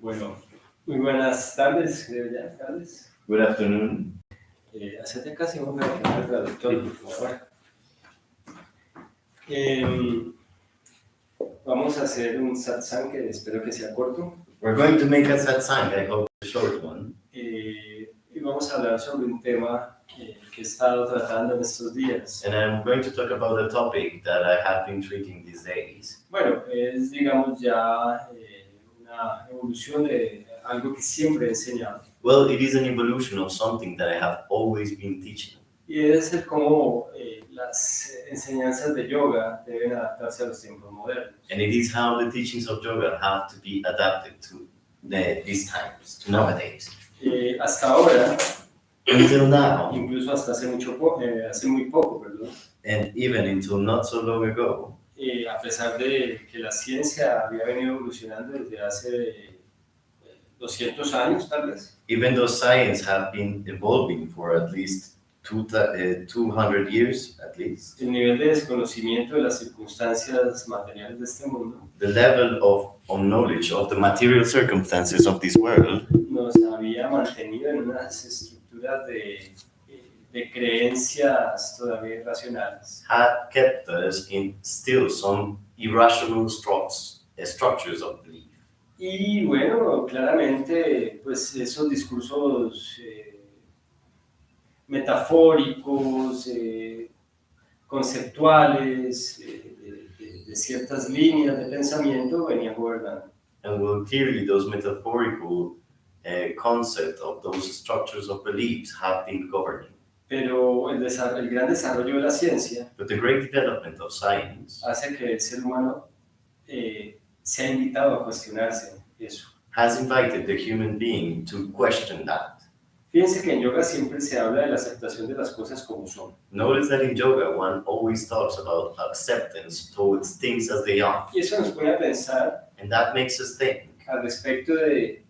Bueno, muy buenas tardes, creo ya, tardes. Good afternoon. Hacete casi un al traductor, por favor. Vamos a hacer un satsang que espero que sea corto. We're going to make a satsang, I hope a short one. Y vamos a hablar sobre un tema que he estado tratando en estos días. And I'm going to talk about a topic that I have been treating these days. Bueno, es digamos ya una evolución de algo que siempre he enseñado. Well, it is an evolution of something that I have always been teaching. Y es el cómo las enseñanzas de yoga deben adaptarse a los tiempos modernos. And it is how the teachings of yoga have to be adapted to these times, to nowadays. Hasta ahora, Until now, incluso hasta hace muy poco, perdón, and even until not so long ago, a pesar de que la ciencia había venido evolucionando desde hace 200 años, tal vez, even though science have been evolving for at least 200 years, at least, el nivel de desconocimiento de las circunstancias materiales de este mundo the level of knowledge of the material circumstances of this world nos había mantenido en unas estructuras de creencias todavía irracionales. had kept us in still some irrational structures of belief. Y bueno, claramente, pues esos discursos metafóricos, conceptuales, de ciertas líneas de pensamiento venían gobernando. And well, clearly those metaphorical concept of those structures of beliefs have been governing. Pero el gran desarrollo de la ciencia But the great development of science hace que el ser humano sea invitado a cuestionarse eso. has invited the human being to question that. Fíjense que en yoga siempre se habla de la aceptación de las cosas como son. Notice that in yoga one always talks about acceptance towards things as they are. Y eso nos pone a pensar And that makes us think al respecto de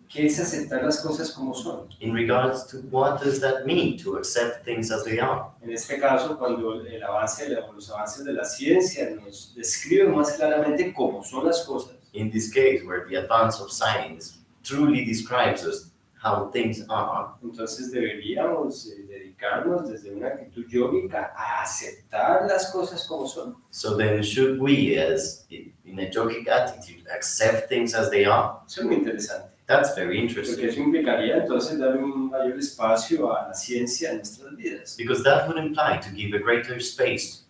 qué es aceptar las cosas como son. in regards to what does that mean to accept things as they are. En este caso, cuando los avances de la ciencia nos describen más claramente cómo son las cosas, In this case, where the advance of science truly describes us how things are, entonces deberíamos dedicarnos desde una actitud yógica a aceptar las cosas como son. so then should we, as in a yogic attitude, accept things as they are? Eso es muy interesante, That's very porque interesting, eso implicaría entonces dar un mayor espacio a la ciencia en nuestras vidas. because that would imply to give a greater space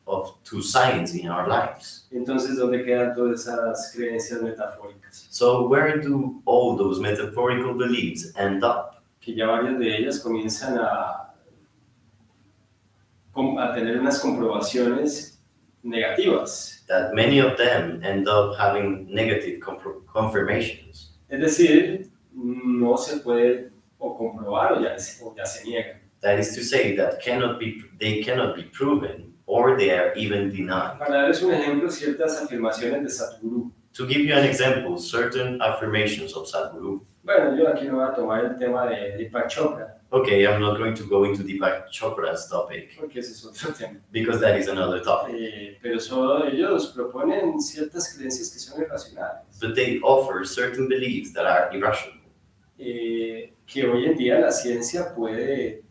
to science in our lives. Entonces, ¿dónde quedan todas esas creencias metafóricas? So where do all those metaphorical beliefs end up? Que ya varias de ellas comienzan a tener unas comprobaciones negativas. That many of them end up having negative confirmations. Es decir, no se puede o comprobar o ya se niega. That is to say that they cannot be proven or they are even denied. Para darles un ejemplo, ciertas afirmaciones de Sadhguru. To give you an example, certain affirmations of Sadhguru. Bueno, yo aquí no voy a tomar el tema de Chakra, Okay, I'm not going to go into Deepak Chopra's topic porque ese es otro tema. because that is another topic. Pero ellos proponen ciertas creencias que son irracionales. But they offer certain beliefs that are irrational. Que hoy en día la ciencia puede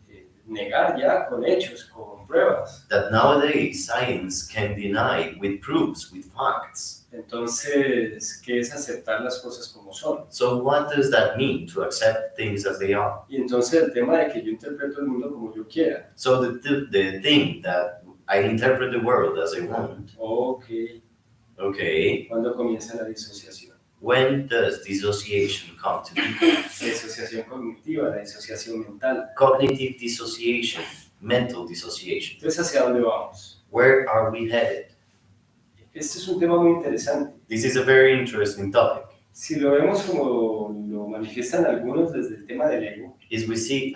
negar ya con hechos, con pruebas. That nowadays science can deny with proofs, with facts. Entonces, ¿qué es aceptar las cosas como son? So what does that mean to accept things as they are? Y entonces el tema de que yo interpreto el mundo como yo quiera. So the thing that I interpret the world as I want. Okay. ¿Cuándo comienza la disociación? When does dissociation come to be? La disociación cognitiva, la disociación mental. Cognitive dissociation, mental dissociation. Entonces, ¿hacia dónde vamos? Where are we headed? Este es un tema muy interesante. This is a very interesting topic. Si lo vemos como lo manifiestan algunos desde el tema del ego, If we see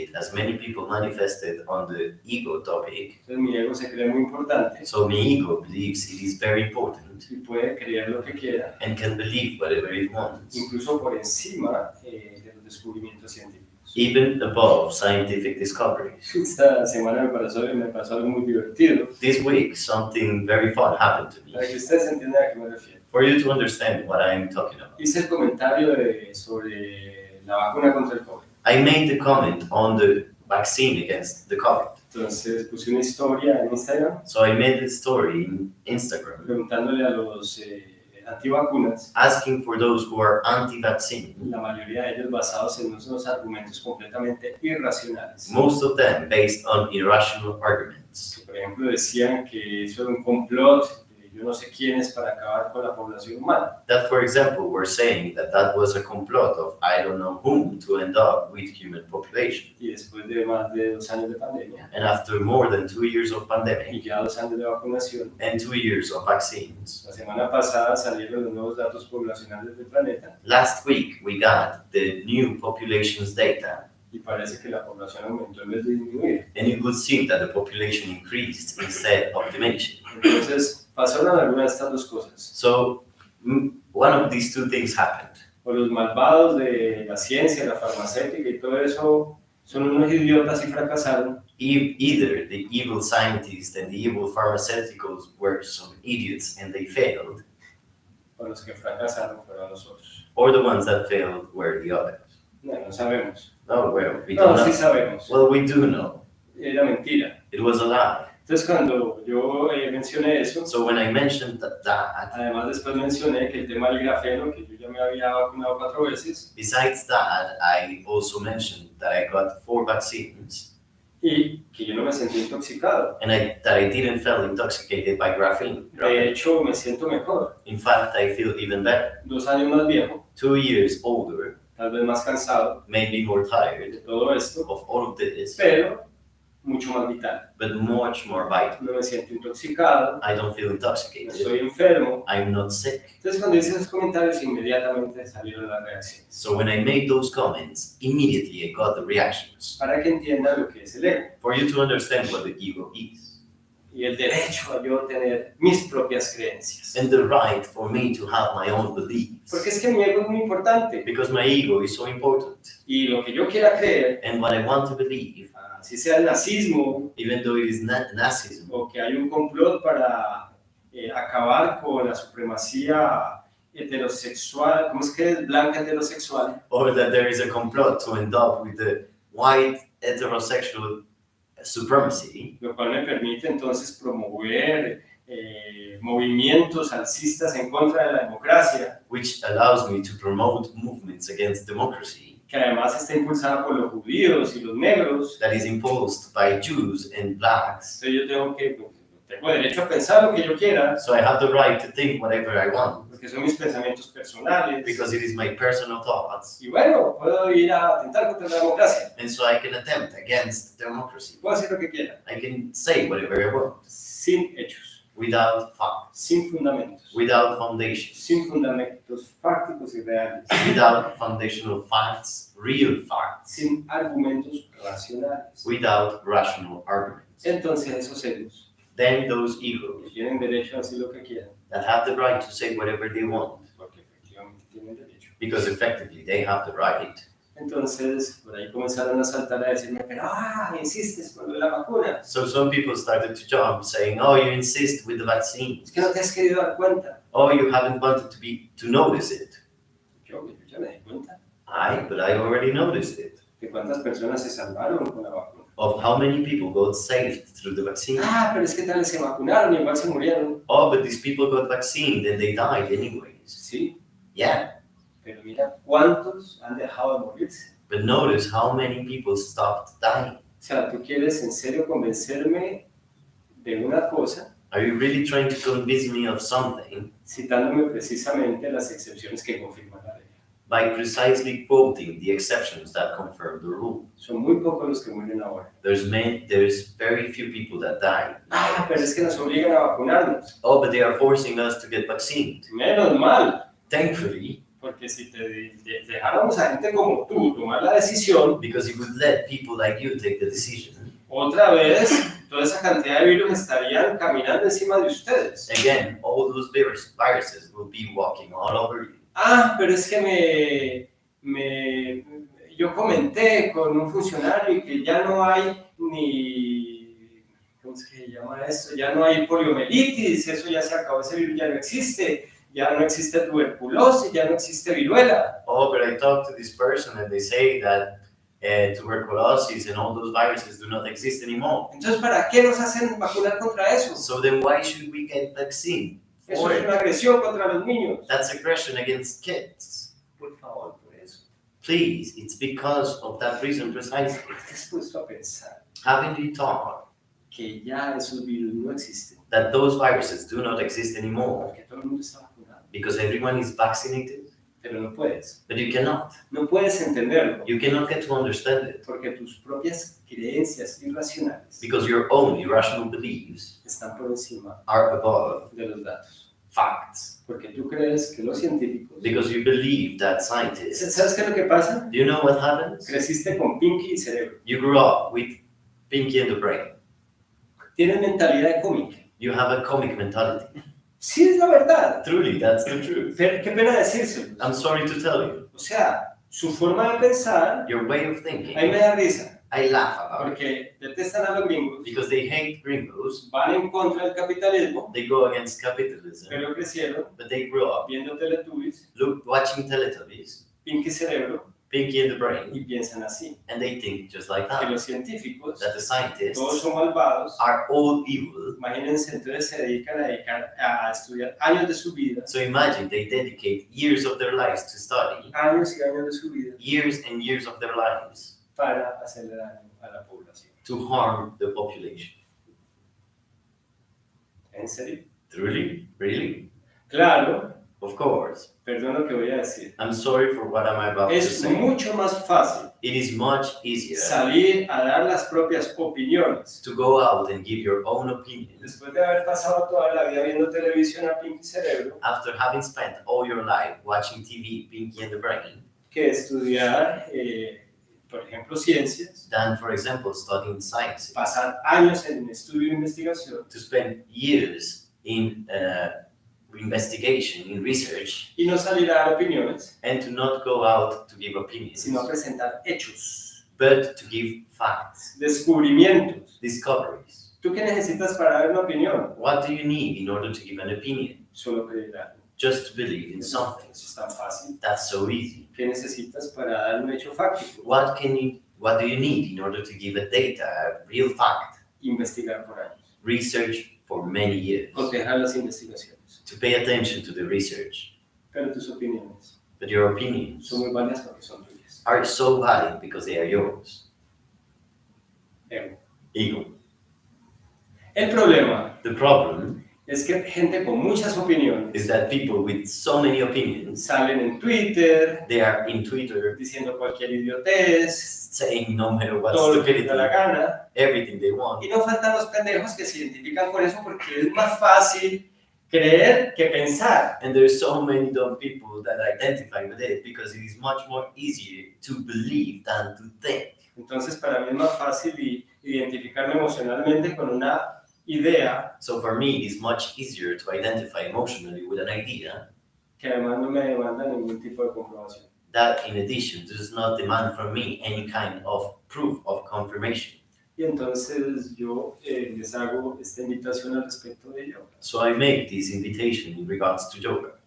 it as many people manifested on the ego topic, entonces mi ego se cree muy importante so my ego believes it is very important y puede creer lo que quiera, and can believe whatever it wants, incluso por encima de los descubrimientos científicos. even above scientific discoveries. Esta semana me pasó algo muy divertido. This week, something very fun happened to Para que me. ustedes entiendan a qué me refiero. For you to understand what I'm talking about, Hice el comentario sobre la vacuna contra el COVID. I made the comment on the vaccine against the COVID. Entonces puse una historia en Instagram So I made this story in Instagram, preguntándole a los antivacunas, asking for those who are anti-vaccine, la mayoría de ellos basados en unos argumentos completamente irracionales. most of them based on irrational arguments. Que, por ejemplo, decían que eso era un complot de yo no sé quiénes para acabar con la población humana. That, for example, were saying that that was a complot of I don't know whom to end up with human population. Y después de más de 2 años de pandemia And after more than 2 years of y pandemic ya 2 años de vacunación, and 2 years of vaccines, la semana pasada salieron los nuevos datos poblacionales del planeta last week we got the new population's data, y parece que la población aumentó en vez de disminuir. and it would seem that the population increased instead of diminishing. Entonces pasaron algunas de estas dos cosas. So one of these two things happened. O los malvados de la ciencia, la farmacéutica y todo eso son unos idiotas y fracasaron, Either the evil scientists and the evil pharmaceuticals were some idiots and they failed, o los que fracasaron fueron nosotros. or the ones that failed were the others. No sabemos. Oh, well, we No, don't sí know. sabemos. Well, we do know. Era mentira. It was a lie. Entonces cuando yo mencioné eso, So when I mentioned that, además después mencioné que el tema del grafeno, que yo ya me había vacunado 4 veces, besides that, I also mentioned that I got 4 vaccines y que yo no me sentí intoxicado. and that I didn't feel intoxicated by graphene. De hecho, me siento mejor. In fact, I feel even better. 2 años más viejo, 2 years older, tal vez más cansado maybe more de tired todo esto, of all of this, pero mucho más vital. but much more vital. No me siento intoxicado, I don't feel no intoxicated. estoy enfermo. I'm not sick. Entonces cuando hice esos comentarios inmediatamente salieron las reacciones. So when I made those comments, immediately I got the reactions. Para que entiendan lo que es el ego For you to understand what the ego is. y el derecho a yo tener mis propias creencias. And the right for me to have my own beliefs. Porque es que mi ego es muy importante Because my ego is so important. y lo que yo quiera creer, And what I want to believe, si sea el nazismo even though it is not Nazism, o que hay un complot para acabar con la supremacía heterosexual, ¿cómo es que es? Blanca heterosexual, or that there is a complot to end up with the white heterosexual supremacy, lo cual me permite entonces promover movimientos alcistas en contra de la democracia, which allows me to promote movements against democracy, que además está impulsada por los judíos y los negros. that is imposed by Jews and blacks. Entonces yo tengo derecho a pensar lo que yo quiera, So I have the right to think whatever I want, porque son mis pensamientos personales. because it is my personal thoughts, Y bueno, puedo ir a atentar contra la democracia. and so I can attempt against democracy. Puedo hacer lo que quiera, I can say whatever I want, sin hechos, without facts, sin fundamentos, without foundations, sin fundamentos fácticos y reales, without foundational facts, real facts, sin argumentos racionales. without rational arguments. Entonces esos egos Then those egos que tienen derecho a decir lo que quieran, that have the right to say whatever they want, porque efectivamente tienen derecho. because effectively they have the right. Entonces por ahí comenzaron a saltar a decirme, pero insistes con lo de la vacuna, So some people started to jump, saying, "Oh, you insist with the vaccines. es que no te has querido dar cuenta. Oh, you haven't wanted to notice it." Yo ya me di cuenta But I already noticed it. de cuántas personas se salvaron con la vacuna. Of how many people got saved through the vaccine. Pero es que tal vez se vacunaron y igual se murieron. Oh, but these people got vaccinated and they died anyways. Sí, Yeah, pero mira cuántos han dejado de morirse. but notice how many people stopped dying. O sea, tú quieres en serio convencerme de una cosa, Are you really trying to convince me of something citándome precisamente las excepciones que confirman la regla. by precisely quoting the exceptions that confirm the rule? Son muy pocos los que mueren ahora. There's very few people that die. Pero es que nos obligan a vacunarnos. Oh, but they are forcing us to get vaccinated. Menos mal, Thankfully, porque si te dejáramos a gente como tú tomar la decisión, because it would let people like you take the decision. otra vez toda esa cantidad de virus estarían caminando encima de ustedes. Again, all those viruses will be walking all over you. Pero es que yo comenté con un funcionario que ya no hay ni, ¿cómo se llama esto? Ya no hay poliomielitis, eso ya se acabó, ese virus ya no existe tuberculosis, ya no existe viruela. Oh, but I talked to this person and they say that tuberculosis and all those viruses do not exist anymore. Entonces, ¿para qué nos hacen vacunar contra eso? So then why should we get vaccine? Eso es una agresión contra los niños. That's aggression against kids. Por favor, por eso. Please, it's because of that reason precisely. ¿Estás puesto a pensar Haven't you thought que ya esos virus no existen? that those viruses do not exist anymore Porque todo el mundo está vacunado. because everyone is vaccinated? Pero no puedes. But you cannot. No puedes entenderlo. You cannot get to understand it Porque tus propias creencias irracionales because your own irrational beliefs están por encima are above de los datos. facts. Porque tú crees que los científicos... Because you believe that scientists. ¿Sabes qué es lo que pasa? Do you know what happens? Creciste con Pinky y cerebro. You grew up with Pinky and the Brain. Tienes mentalidad de cómic. You have a comic mentality. Sí, es la verdad. Truly, that's the truth. Pero qué pena decírselo. I'm sorry to tell you. O sea, su forma de pensar, Your way of thinking, ahí me da risa. I laugh about it Porque detestan a los gringos, because they hate gringos. van en contra del capitalismo, They go against capitalism, pero crecieron but they grew up viendo Teletubbies, watching Teletubbies, Pinky Cerebro, Pinky and the Brain, y piensan así. and they think just like Que that. los científicos, That the scientists todos son malvados. are all evil. Imagínense, entonces se dedican a estudiar años de su vida, So imagine they dedicate years of their lives to study, años y años de su vida, years and years of their lives para hacerle daño a la población. to harm the population. ¿En serio? Truly? Really? Claro, Of course. perdón lo que voy a decir. I'm sorry for what I'm about to Es say. mucho más fácil It is much easier salir a dar las propias opiniones to go out and give your own opinion después de haber pasado toda la vida viendo televisión a Pinky Cerebro after having spent all your life watching TV, Pinky and the Brain, que estudiar, por ejemplo, ciencias, than, for example, studying science. pasar años en estudio e investigación To spend years in investigation, in research, y no salir a dar opiniones, and to not go out to give opinions, sino presentar hechos, but to give facts, descubrimientos. discoveries. ¿Tú qué necesitas para dar una opinión? What do you need in order to give an opinion? Solo creer algo. Just to believe in something. Eso es tan fácil. That's so easy. ¿Qué necesitas para dar un hecho fáctico? What do you need in order to give a data, a real fact? Investigar por años. Research for many years. Cotejar las investigaciones. To pay attention to the research. Pero tus opiniones But your opinions son muy válidas porque son tuyas. are so valid because they are yours. Ego. Ego. El problema The problem es que gente con muchas opiniones is that people with so many opinions, salen en Twitter they are in Twitter diciendo cualquier idiotez, saying no matter what todo lo que les da la stupidity, gana. everything they want. Y no faltan los pendejos que se identifican con eso porque es más fácil creer que pensar. And there's so many dumb people that identify with it because it is much more easier to believe than to think. Entonces para mí es más fácil identificarme emocionalmente con una idea So for me, it is much easier to identify emotionally with an idea que además no me demanda ningún tipo de comprobación. that, in addition, does not demand from me any kind of proof of confirmation. Y entonces yo les hago esta invitación al respecto de ello. So I make this invitation in regards to yoga.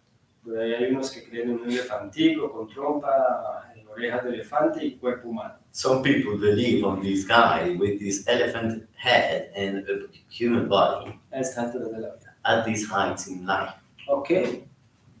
Por ahí hay unos que creen en un elefantico con trompa, orejas de elefante y cuerpo humano. Some people believe on this guy with this elephant head and a human body A esta altura de la vida. at these heights in life. Ok,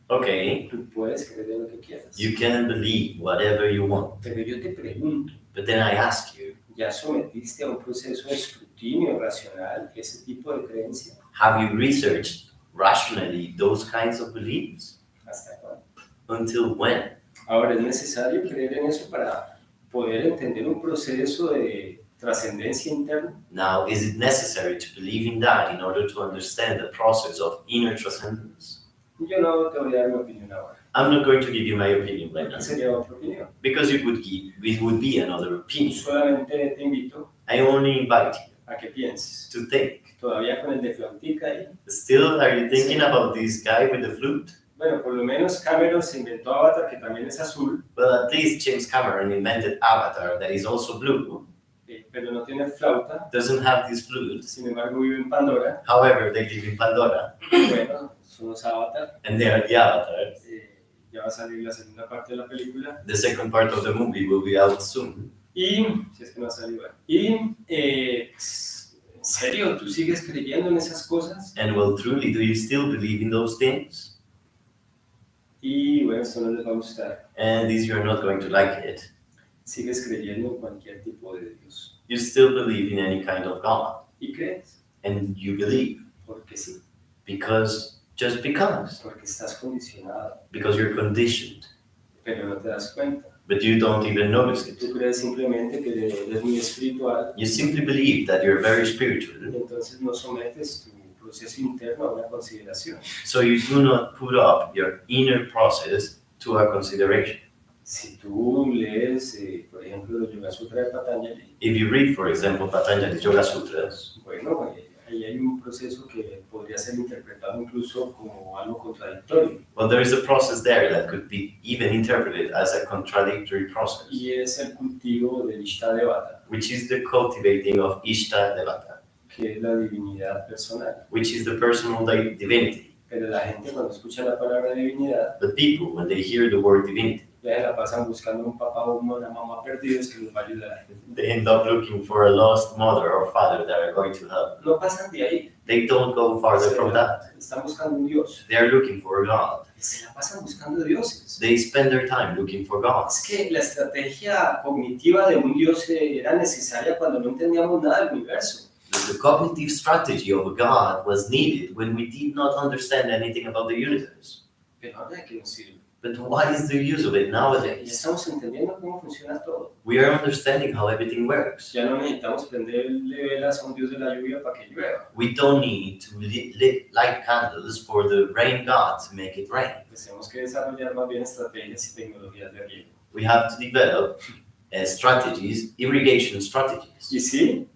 Okay, tú puedes creer lo que quieras. you can believe whatever you want. Pero yo te pregunto, But then I ask you, ¿ya sometiste a un proceso de escrutinio racional ese tipo de creencia? have you researched rationally those kinds of beliefs? ¿Hasta cuándo? Until when? Ahora, es necesario creer en eso para poder entender un proceso de trascendencia interna. Now, is it necessary to believe in that in order to understand the process of inner transcendence? Yo no te voy a dar mi opinión ahora. I'm not going to give you my opinion right now, Sería otra opinión. because it would be another opinion. Solamente te invito I only invite you a que pienses. to think. Todavía con el de flautica ahí, Still, are you thinking about this guy with the flute? bueno, por lo menos Cameron se inventó Avatar, que también es azul, Well, at least James Cameron invented Avatar that is also blue, pero no tiene flauta, doesn't have this flute. sin embargo vive en Pandora. However, they live in Pandora, Bueno, son los Avatar. and they are the avatars. Ya va a salir la segunda parte de la película. The second part of the movie will be out soon. Y, si es que no ha salido. Y, ¿en serio? ¿Tú sigues creyendo en esas cosas? And well, truly, do you still believe in those things? Y bueno, esto no les va a gustar. And these you're not going to like it. Sigues creyendo en cualquier tipo de Dios. You still believe in any kind of God. ¿Y crees? And you believe. Porque sí. Just because. Porque estás condicionado. Because you're conditioned. Pero no te das cuenta. But you don't even notice it. Tú crees simplemente que eres muy espiritual. You simply believe that you're very spiritual. Entonces no sometes tu proceso interno a una consideración. So you do not put up your inner process to a consideration. Si tú lees, por ejemplo, los Yoga Sutra de Patanjali, If you read, for example, Patanjali's Yoga Sutras, bueno, ahí hay un proceso que podría ser interpretado incluso como algo contradictorio. well, there is a process there that could be even interpreted as a contradictory process, Y es el cultivo del Ishtadevata, which is the cultivating of Ishtadevata, que es la divinidad personal. which is the personal divinity. Pero la gente cuando escucha la palabra divinidad, But people, when they hear the word divinity, ya se la pasan buscando un papá o una mamá perdidos que los va a ayudar. they end up looking for a lost mother or father that are going to help. No pasan de ahí. They don't go farther from that. Están buscando un Dios. They are looking for a God. Se la pasan buscando dioses. They spend their time looking for God. Es que la estrategia cognitiva de un Dios era necesaria cuando no entendíamos nada del universo. The cognitive strategy of a God was needed when we did not understand anything about the universe. Pero ahora de qué nos sirve. But what is the use of it Ya nowadays? estamos entendiendo cómo funciona todo. We are understanding how everything works. Ya no necesitamos prenderle velas a un Dios de la lluvia para que llueva. We don't need to light candles for the rain God to make it rain. Pues tenemos que desarrollar más bien estrategias y tecnologías de riego. We have to develop strategies, irrigation strategies. Y sí,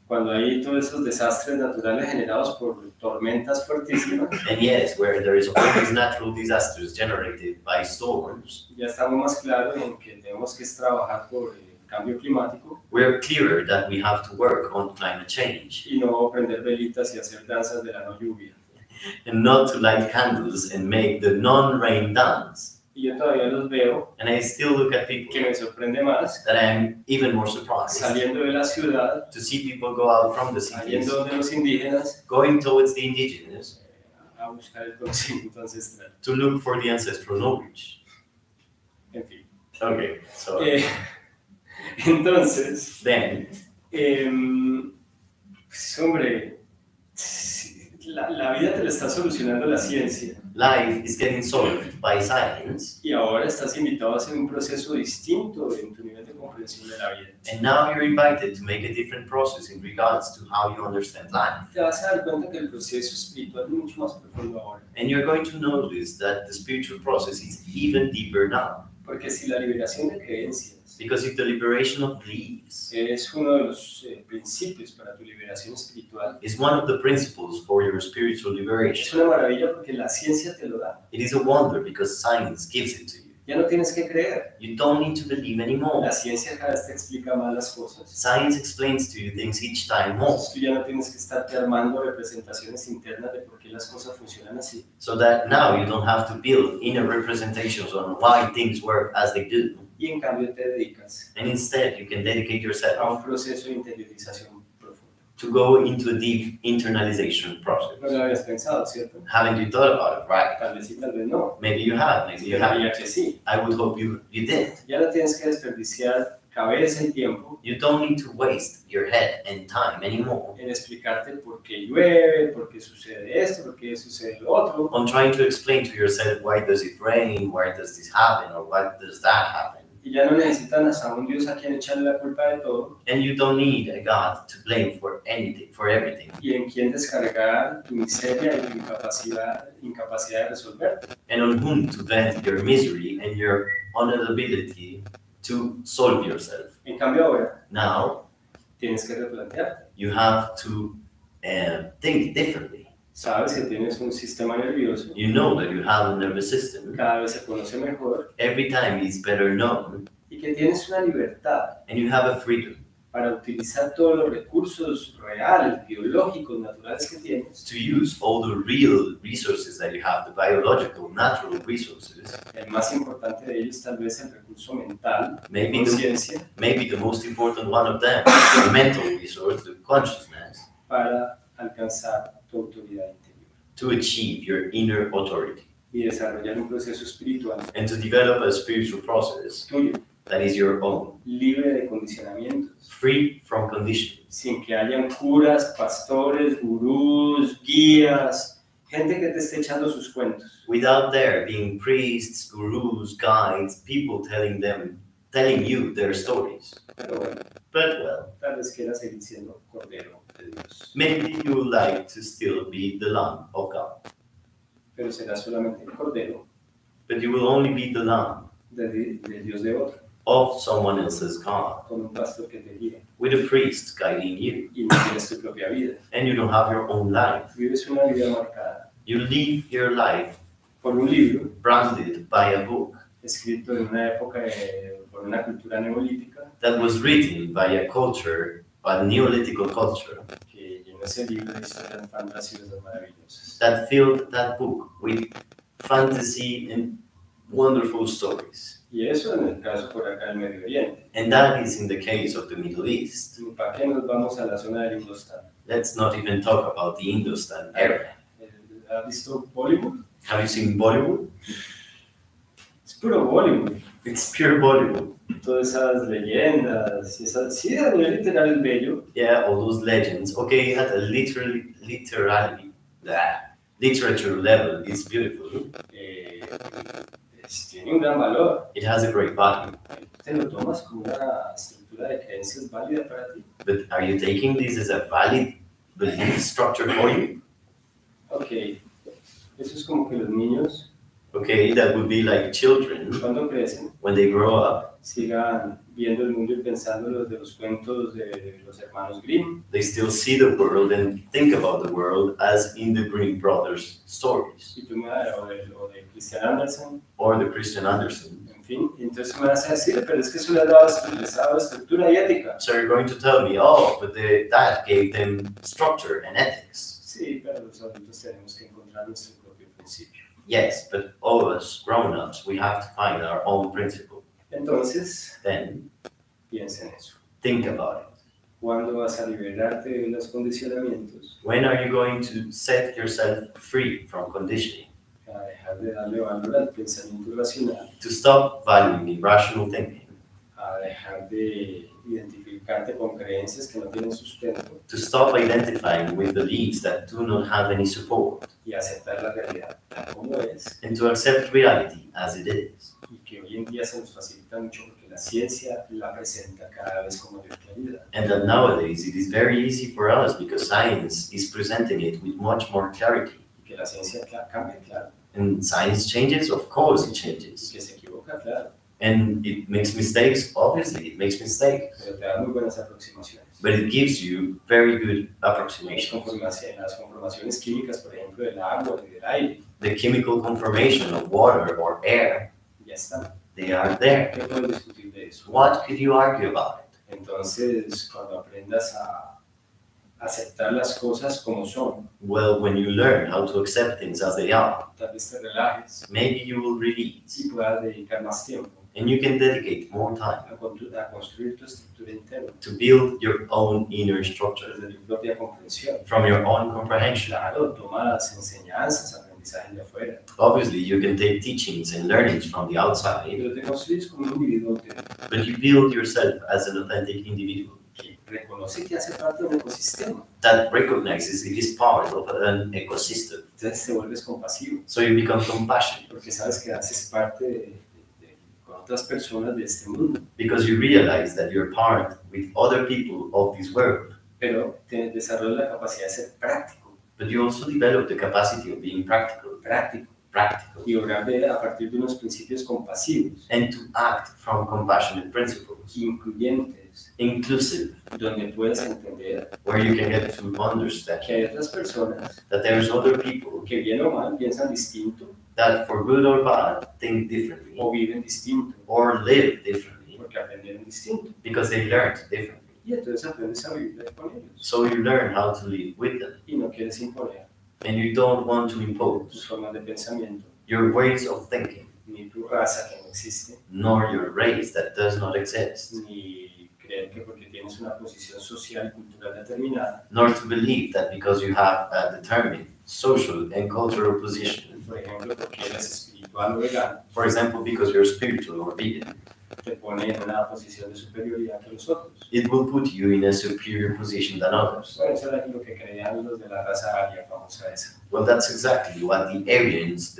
cuando hay todos esos desastres naturales generados por tormentas fuertísimas, And yes, where there is always natural disasters generated by storms, ya estamos más claros en que tenemos que trabajar por el cambio climático we're clearer that we have to work on climate change y no prender velitas y hacer danzas de la no lluvia. and not to light candles and make the non-rain dance. Y yo todavía los veo, And I still look at que people me sorprende más, that I'm even more surprised saliendo de la ciudad, to see people go out from the cities, yendo de los indígenas going towards the indigenous a buscar el conocimiento ancestral. to look for the ancestral knowledge. En fin. Okay, so Entonces, then, pues, hombre, la vida te la está solucionando la ciencia life is getting solved by science, y ahora estás invitado a hacer un proceso distinto en tu nivel de comprensión de la vida. and now you're invited to make a different process in regards to how you understand life. Te vas a dar cuenta que el proceso espiritual es mucho más profundo ahora, And you're going to notice that the spiritual process is even deeper now. porque si la liberación de creencias Because if the liberation of beliefs es uno de los principios para tu liberación espiritual, is one of the principles for your spiritual es liberation, una maravilla porque la ciencia te lo da. it is a wonder because science gives it to you. Ya no tienes que creer. You don't need to believe anymore. La ciencia cada vez te explica más las cosas. Science explains to you things each time more, Entonces tú ya no tienes que estarte armando representaciones internas de por qué las cosas funcionan así. so that now you don't have to build inner representations on why things work as they do. Y en cambio te dedicas And instead, you can dedicate a yourself un proceso de interiorización profundo. to go into a deep internalization process. No lo habías pensado, ¿cierto? Haven't you thought about it, right? Tal vez sí, tal vez no. Maybe you have, maybe you haven't. Ya que sí. I would hope you did. Ya no tienes que desperdiciar cabeza y tiempo You don't need to waste your head and time anymore en explicarte por qué llueve, por qué sucede esto, por qué sucede lo otro. on trying to explain to yourself why does it rain, why does this happen, or why does that happen. Y ya no necesitan hasta un Dios a quien echarle la culpa de todo And you don't need a God to blame for anything, for everything, y en quien descargar tu miseria y tu incapacidad de resolver. and on whom to vent your misery and your inability to solve yourself. En cambio ahora Now, tienes que replantearte. you have to think differently. Sabes que tienes un sistema nervioso, You know that you have a nervous system. cada vez se conoce mejor, Every time it's better known, y que tienes una libertad and you have a freedom para utilizar todos los recursos reales, biológicos, naturales que tienes. to use all the real resources that you have, the biological, natural resources. El más importante de ellos tal vez el recurso mental, Maybe conciencia, the most important one of them is the mental resource, the consciousness, para alcanzar tu autoridad interior to achieve your inner authority y desarrollar un proceso espiritual and to develop a spiritual process tuyo, that is your own, libre de condicionamientos, free from conditioning, sin que hayan curas, pastores, gurús, guías, gente que te esté echando sus cuentos. without there being priests, gurus, guides, people telling you their stories. Pero bueno, But well, tal vez quieras seguir siendo cordero de Dios, maybe you would like to still be the Lamb of God, pero será solamente el cordero but you will only be the Lamb de Dios de otro, of someone else's God, con un pastor que te guíe, with a priest guiding you, y no tienes tu propia vida. and you don't have your own life. Vives una vida marcada You live your life por un libro branded by a book escrito en una época por una cultura neolítica that was written by a culture, by the Neolithical culture, que llenó ese libro de historias fantasiosas maravillosas. that filled that book with fantasy and wonderful stories. Y eso en el caso por acá del Medio Oriente. And that is in the case of the Middle East. ¿Y para qué nos vamos a la zona del Indostán? Let's not even talk about the Indostan area. ¿Has visto Bollywood? Have you seen Bollywood? Es puro Bollywood. It's pure Bollywood. Todas esas leyendas, y esas, sí, a nivel literal es bello, Yeah, all those legends. Okay, at a literature level, it's beautiful. tiene un gran valor. It has a great value. ¿Te lo tomas como una estructura de creencias válida para ti? But are you taking this as a valid belief structure for you? Ok, eso es como que los niños, Okay, that would be like children cuando crecen, when they grow up. sigan viendo el mundo y pensando de los cuentos de los hermanos Grimm, They still see the world and think about the world as in the Grimm brothers' stories y tú me vas o de Christian Andersen, or the Christian Andersen. en fin, y entonces me vas a decir, pero es que eso les ha dado estructura y ética. So you're going to tell me, oh, but that gave them structure and ethics. Sí, pero los adultos tenemos que encontrar nuestro propio principio. Yes, but all of us grown-ups, we have to find our own principle. Entonces, Then piensa en eso. think about it. ¿Cuándo vas a liberarte de los condicionamientos? When are you going to set yourself free from conditioning? A dejar de darle valor al pensamiento racional, To stop valuing irrational thinking? a dejar de identificarte con creencias que no tienen sustento To stop identifying with beliefs that do not have any support? y aceptar la realidad tal como es, And to accept reality as it is? y que hoy en día se nos facilita mucho porque la ciencia la presenta cada vez con mayor claridad. And that nowadays it is very easy for us because science is presenting it with much more clarity. Y que la ciencia cambia, claro, And science changes, of course it y changes. que se equivoca, claro, And it makes mistakes, obviously it makes mistakes. pero te da muy buenas aproximaciones. But it gives you very good Las approximations. conformaciones químicas, por ejemplo, del agua y del aire, The chemical conformation of water or air, ya están. they are there. ¿Qué puedes discutir de eso? What could you argue about it? Entonces, cuando aprendas a aceptar las cosas como son, Well, when you learn how to accept things as they are, tal vez te relajes maybe you will release y puedas dedicar más tiempo and you can dedicate more time a construir tu estructura interna to build your own inner structure desde tu propia comprensión. from your own comprehension. Claro, tomas enseñanzas, aprendizajes de afuera, Obviously, you can take teachings and learnings from the outside, pero te construyes como un individuo que but you build yourself as an authentic individual reconoce que hace parte de un ecosistema. that recognizes it is part of an ecosystem. Entonces te vuelves compasivo, So you become compassionate porque sabes que haces parte con otras personas de este mundo, because you realize that you're part with other people of this world, pero te desarrollas la capacidad de ser práctico, but you also develop the capacity of being practical. practical, y obrar a partir de unos principios compasivos, and to act from compassionate principles, incluyentes, inclusive, donde puedes entender where you can get to understand que hay otras personas that there's other people que bien o mal piensan distinto that for good or bad think differently o viven distinto or live differently porque aprendieron distinto. because they learned differently. Y entonces aprendes a vivir con ellos So you learn how to live with them, y no quieres imponer and you don't want to tus impose formas de pensamiento, your ways of thinking, ni tu raza que no existe, nor your race that does not exist, ni creer que porque tienes una posición social y cultural determinada, nor to believe that because you have a determined social and cultural position, por ejemplo, porque eres espiritual o vegano, for example, because you're spiritual or vegan, te pone en una posición de superioridad que los otros. it will put you in a superior position than others. Bueno, eso era lo que creían los de la raza aria, famosa esa. Well, that's exactly what the Aryans,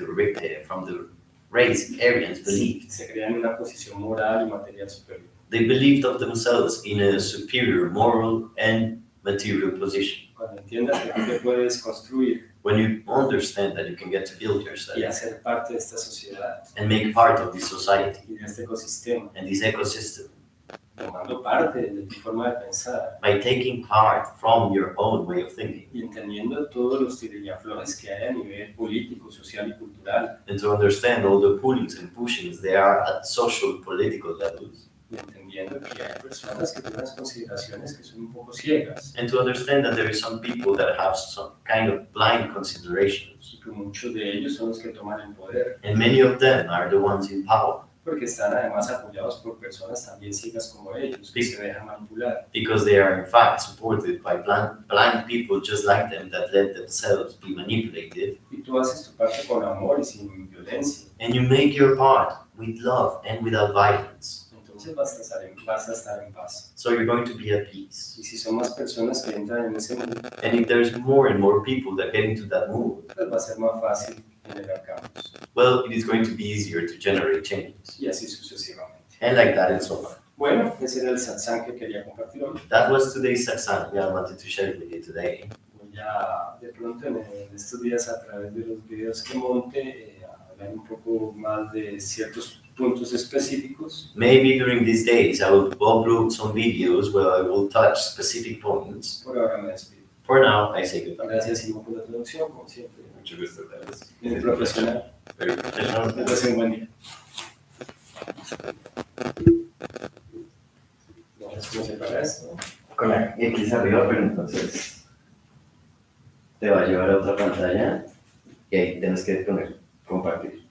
from the race Aryans, believed. Se creían en una posición moral y material superior. They believed of themselves in a superior moral and material position. Cuando entiendas que tú te puedes construir When you understand that you can get to build y yourself hacer parte de esta sociedad and make part of this society y de este ecosistema, and this ecosystem tomando parte de tu forma de pensar by taking part from your own way of thinking y entendiendo todos los tirillaflores que hay a nivel político, social y cultural, and to understand all the pullings and pushings there are at social, political levels, y entendiendo que hay personas que tienen unas consideraciones que son un poco ciegas and to understand that there is some people that have some kind of blind considerations, y que muchos de ellos son los que toman el poder, and many of them are the ones in power porque están además apoyados por personas también ciegas como ellos, que se dejan manipular. because they are in fact supported by blind people just like them that let themselves be manipulated, Y tú haces tu parte con amor y sin violencia. and you make your part with love and without violence. Entonces vas a estar en paz. So you're going to be at peace. Y si son más personas que entran en ese mundo, And if there's more and more people that get into that mood, pues va a ser más fácil generar cambios. well, it is going to be easier to generate changes. Y así sucesivamente. And like that and so on. Bueno, ese era el satsang que quería compartir hoy. That was today's satsang I wanted to share with you today. Voy a, de pronto, en estos días, a través de los videos que monte, hablar un poco más de ciertos puntos específicos. Maybe during these days I will upload some videos where I will touch specific points. Por ahora me despido. For now, I say goodbye. Gracias, Simón, por la traducción, como siempre. Mucho gusto, that was Muy profesional. very professional. Que pasen un buen día. No sé cómo se para esto. Con la X arriba, pero entonces te va a llevar a otra pantalla y ahí tienes que poner compartir.